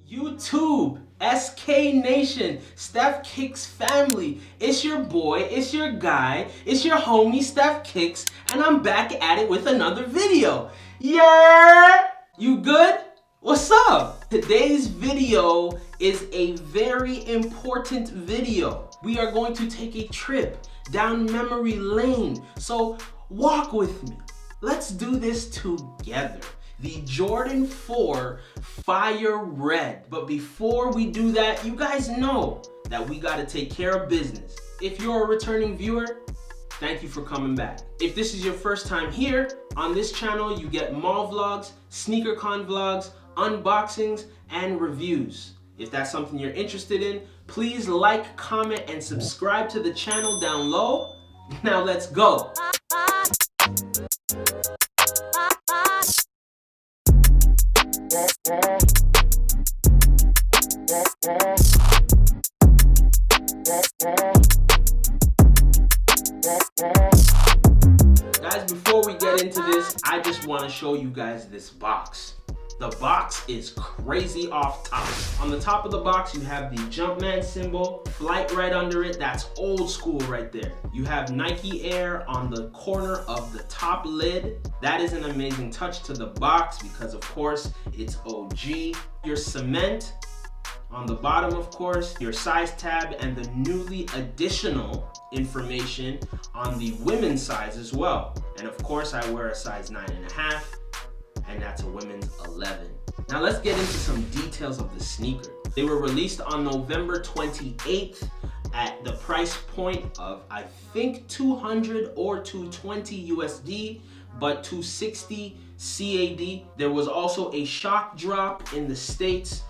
YouTube, SKNATION, STEFFKICKS family. It's your boy, it's your guy, it's your homie STEFFKICKS, and I'm back at it with another video. Yeah! You good? What's up? Today's video is a very important video. We are going to take a trip down memory lane, so walk with me. Let's do this together. The Jordan 4 Fire Red. But before we do that, you guys know that we gotta take care of business. If you're a returning viewer, thank you for coming back. If this is your first time here, on this channel you get mall vlogs, SneakerCon vlogs, unboxings, and reviews. If that's something you're interested in, please like, comment, and subscribe to the channel down low. Now let's go. Guys, before we get into this, I just want to show you guys this box. The box is crazy off top. On the top of the box, you have the Jumpman symbol, Flight right under it. That's old school right there. You have Nike Air on the corner of the top lid. That is an amazing touch to the box because, of course, it's OG. Your cement on the bottom, of course, your size tab, and the newly additional information on the women's size as well. And of course, I wear a size 9.5. and that's a women's 11. Now let's get into some details of the sneaker. They were released on November 28th at the price point of, I think, 200 or 220 USD, but 260 CAD. There was also a shock drop in the States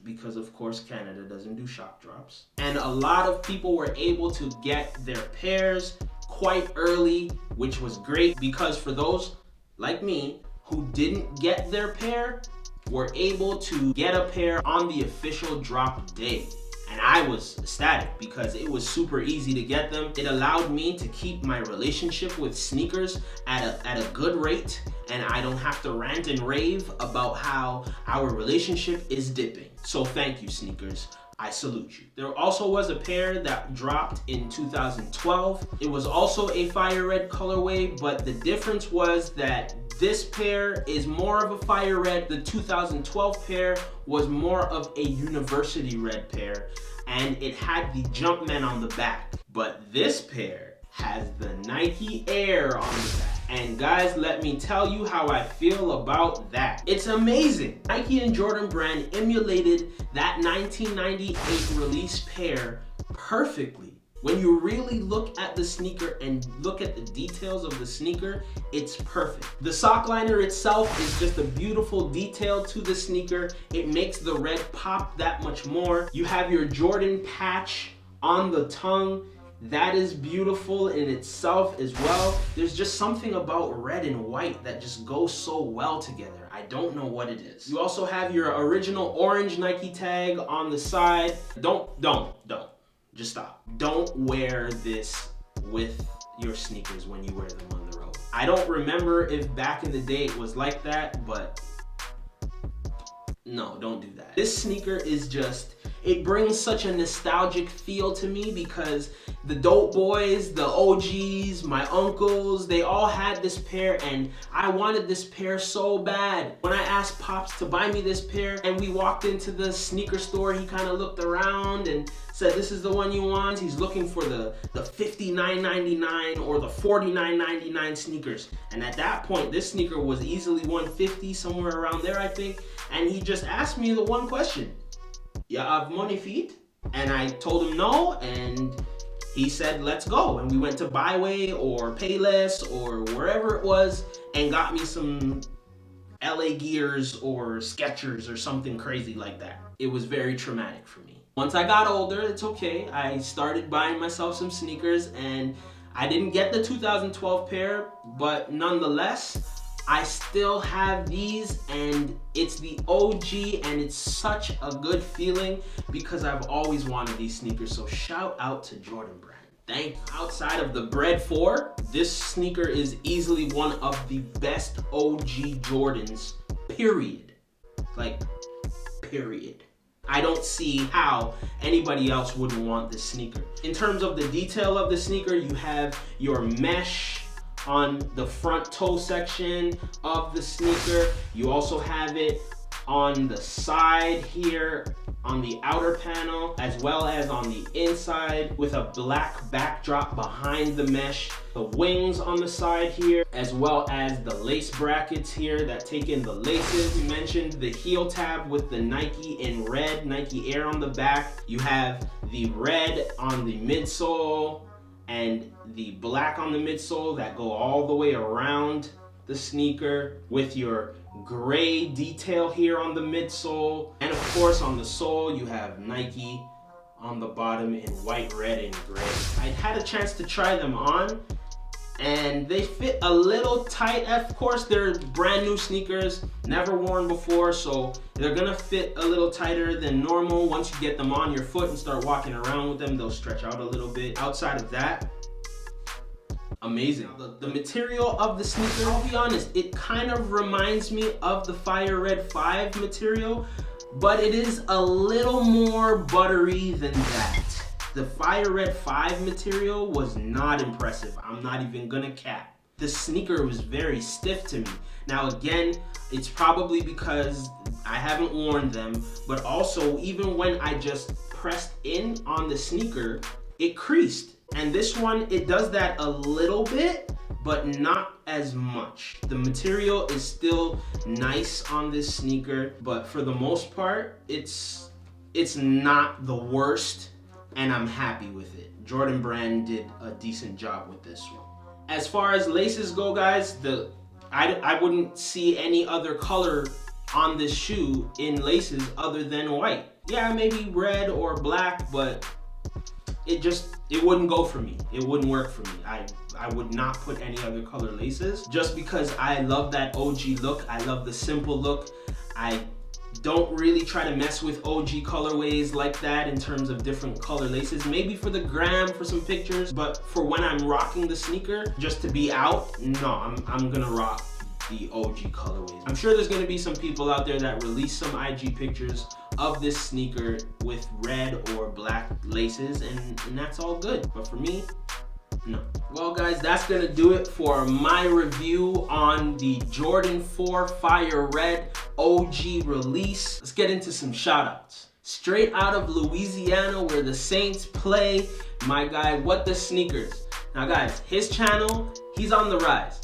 because, of course, Canada doesn't do shock drops. And a lot of people were able to get their pairs quite early, which was great because for those like me who didn't get their pair, were able to get a pair on the official drop day. And I was ecstatic because it was super easy to get them. It allowed me to keep my relationship with sneakers at a good rate, and I don't have to rant and rave about how our relationship is dipping. So thank you, sneakers. I salute you. There also was a pair that dropped in 2012. It was also a fire red colorway, but the difference was that this pair is more of a fire red. The 2012 pair was more of a university red pair, and it had the Jumpman on the back. But this pair has the Nike Air on the back. And guys, let me tell you how I feel about that. It's amazing. Nike and Jordan brand emulated that 1998 release pair perfectly. When you really look at the sneaker and look at the details of the sneaker, it's perfect. The sock liner itself is just a beautiful detail to the sneaker. It makes the red pop that much more. You have your Jordan patch on the tongue. That is beautiful in itself as well. There's just something about red and white that just goes so well together. I don't know what it is. You also have your original orange Nike tag on the side. Don't. Just stop. Don't wear this with your sneakers when you wear them on the road. I don't remember if back in the day it was like that, but no, don't do that. This sneaker is just, it brings such a nostalgic feel to me because the dope boys, the OGs, my uncles, they all had this pair and I wanted this pair so bad. When I asked Pops to buy me this pair and we walked into the sneaker store, he kind of looked around and said, "This is the one you want." He's looking for the $59.99 or the $49.99 sneakers. And at that point, this sneaker was easily $150, somewhere around there, I think. And he just asked me the one question: "You have money for it?" And I told him no, and he said, "Let's go." And we went to Byway or Payless or wherever it was and got me some LA Gears or Skechers or something crazy like that. It was very traumatic for me. Once I got older, it's okay. I started buying myself some sneakers and I didn't get the 2012 pair, but nonetheless, I still have these and it's the OG and it's such a good feeling because I've always wanted these sneakers. So shout out to Jordan brand. Thank you. Outside of the Bread 4, this sneaker is easily one of the best OG Jordans, period. Like, period. I don't see how anybody else wouldn't want this sneaker. In terms of the detail of the sneaker, you have your mesh on the front toe section of the sneaker. You also have it on the side here on the outer panel, as well as on the inside with a black backdrop behind the mesh. The wings on the side here, as well as the lace brackets here that take in the laces. We mentioned the heel tab with the Nike in red, Nike Air on the back. You have the red on the midsole and the black on the midsole that go all the way around the sneaker, with your gray detail here on the midsole. And of course on the sole you have Nike on the bottom in white, red, and gray. I had a chance to try them on and they fit a little tight. Of course, they're brand new sneakers, never worn before, so they're gonna fit a little tighter than normal. Once you get them on your foot and start walking around with them, they'll stretch out a little bit. Outside of that, amazing. The material of the sneaker, I'll be honest, it kind of reminds me of the Fire Red 5 material, but it is a little more buttery than that. The Fire Red 5 material was not impressive. I'm not even gonna cap. The sneaker was very stiff to me. Now again, it's probably because I haven't worn them, but also even when I just pressed in on the sneaker, it creased. And this one, it does that a little bit, but not as much. The material is still nice on this sneaker, but for the most part, it's not the worst, and I'm happy with it. Jordan Brand did a decent job with this one. As far as laces go, guys, I wouldn't see any other color on this shoe in laces other than white. Yeah, maybe red or black, but it wouldn't go for me. It wouldn't work for me. I would not put any other color laces just because I love that OG look. I love the simple look. I don't really try to mess with OG colorways like that in terms of different color laces. Maybe for the gram, for some pictures, but for when I'm rocking the sneaker just to be out, no, I'm gonna rock the OG colorways. I'm sure there's gonna be some people out there that release some IG pictures of this sneaker with red or black laces, and that's all good. But for me, no. Well guys, that's gonna do it for my review on the Jordan 4 Fire Red OG release. Let's get into some shout outs. Straight out of Louisiana where the Saints play, my guy, What the Sneakers. Now guys, his channel, he's on the rise.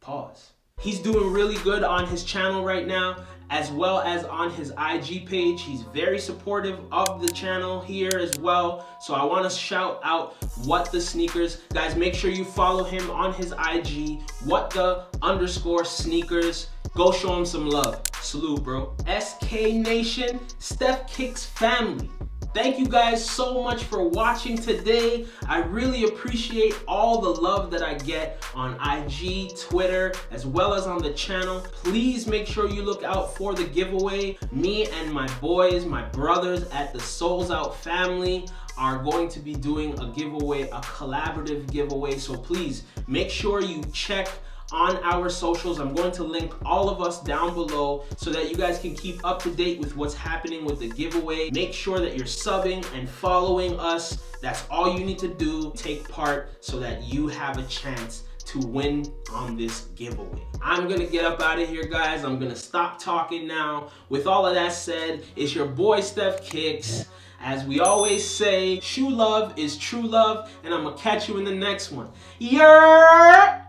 Pause. He's doing really good on his channel right now, as well as on his IG page. He's very supportive of the channel here as well. So I want to shout out What the Sneakers. Guys, make sure you follow him on his IG, @the_sneakers. Go show him some love. Salute, bro. SKNATION, STEFFKICKS family. Thank you guys so much for watching today. I really appreciate all the love that I get on IG, Twitter, as well as on the channel. Please make sure you look out for the giveaway. Me and my boys, my brothers at the Souls Out family are going to be doing a giveaway, a collaborative giveaway. So please make sure you check on our socials. I'm going to link all of us down below so that you guys can keep up to date with what's happening with the giveaway. Make sure that you're subbing and following us. That's all you need to do. Take part so that you have a chance to win on this giveaway. I'm gonna get up out of here, guys. I'm gonna stop talking now. With all of that said, it's your boy STEFFKICKS. As we always say, shoe love is true love, and I'm gonna catch you in the next one. Yeah!